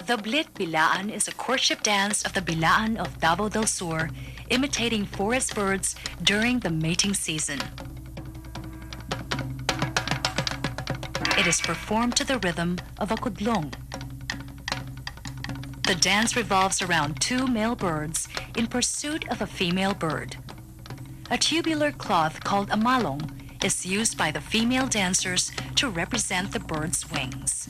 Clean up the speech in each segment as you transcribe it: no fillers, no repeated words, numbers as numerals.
The Blit-B'laan is a courtship dance of the B'laan of Davao del Sur, imitating forest birds during the mating season. It is performed to the rhythm of a kudlong. The dance revolves around two male birds in pursuit of a female bird. A tubular cloth called a malong is used by the female dancers to represent the bird's wings.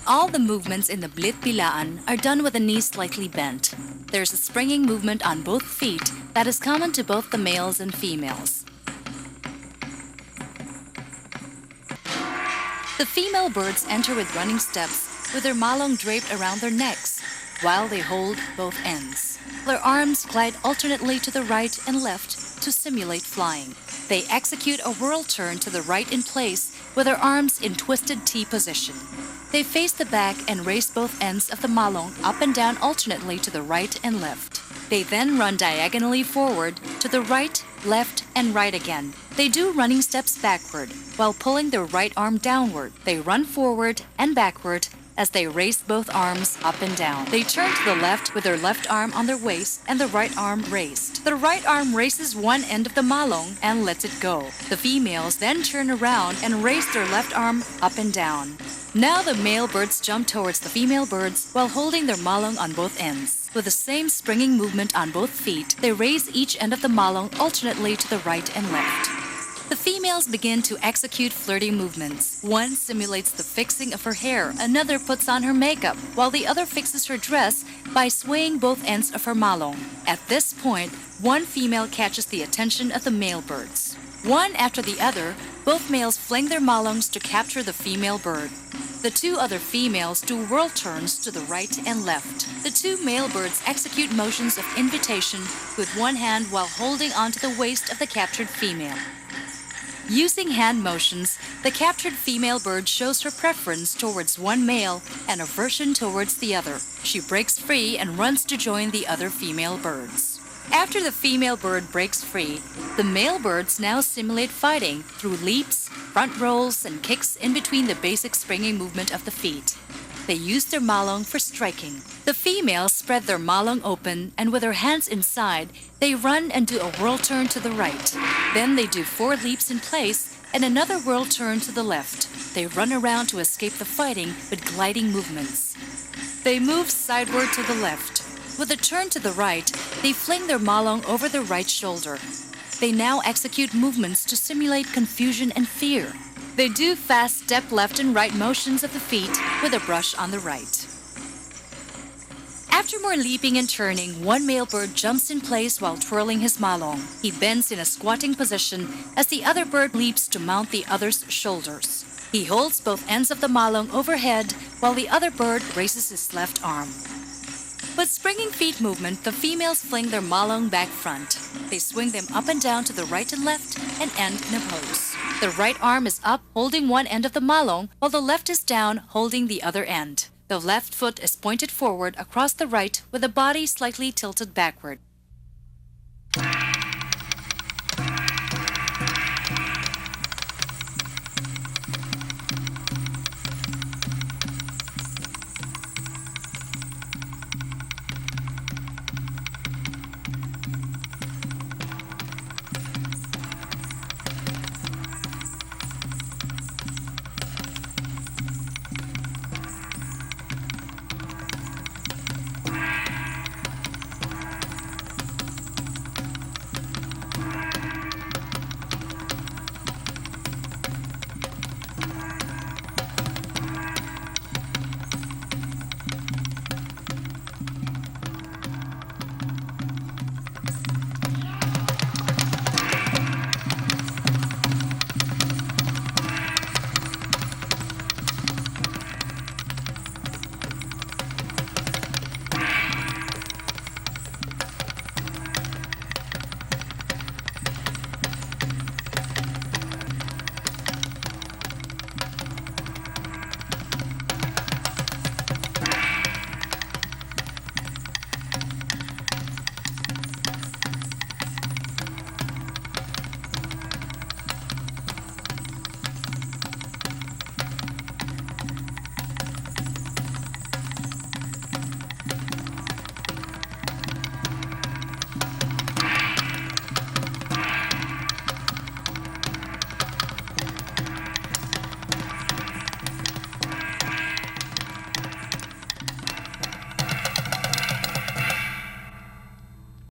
All the movements in the Blit-B'laan are done with the knees slightly bent. There's a springing movement on both feet that is common to both the males and females. The female birds enter with running steps with their malong draped around their necks while they hold both ends. Their arms glide alternately to the right and left to simulate flying. They execute a whirl turn to the right in place with their arms in twisted T position. They face the back and raise both ends of the malong up and down alternately to the right and left. They then run diagonally forward to the right, left, and right again. They do running steps backward while pulling their right arm downward. They run forward and backward as they raise both arms up and down. They turn to the left with their left arm on their waist and the right arm raised. The right arm raises one end of the malong and lets it go. The females then turn around and raise their left arm up and down. Now the male birds jump towards the female birds while holding their malong on both ends. With the same springing movement on both feet, they raise each end of the malong alternately to the right and left. The females begin to execute flirty movements. One simulates the fixing of her hair, another puts on her makeup, while the other fixes her dress by swaying both ends of her malong. At this point, one female catches the attention of the male birds. One after the other, both males fling their malongs to capture the female bird. The two other females do whirl turns to the right and left. The two male birds execute motions of invitation with one hand while holding onto the waist of the captured female. Using hand motions, the captured female bird shows her preference towards one male and aversion towards the other. She breaks free and runs to join the other female birds. After the female bird breaks free, the male birds now simulate fighting through leaps, front rolls, and kicks in between the basic springing movement of the feet. They use their malong for striking. The females spread their malong open and with their hands inside, they run and do a whirl turn to the right. Then they do 4 leaps in place and another whirl turn to the left. They run around to escape the fighting with gliding movements. They move sideward to the left. With a turn to the right, they fling their malong over their right shoulder. They now execute movements to simulate confusion and fear. They do fast step left and right motions of the feet with a brush on the right. After more leaping and turning, one male bird jumps in place while twirling his malong. He bends in a squatting position as the other bird leaps to mount the other's shoulders. He holds both ends of the malong overhead while the other bird raises his left arm. With springing feet movement, the females fling their malong back front. They swing them up and down to the right and left and end in a pose. The right arm is up, holding one end of the malong, while the left is down, holding the other end. The left foot is pointed forward across the right with the body slightly tilted backward.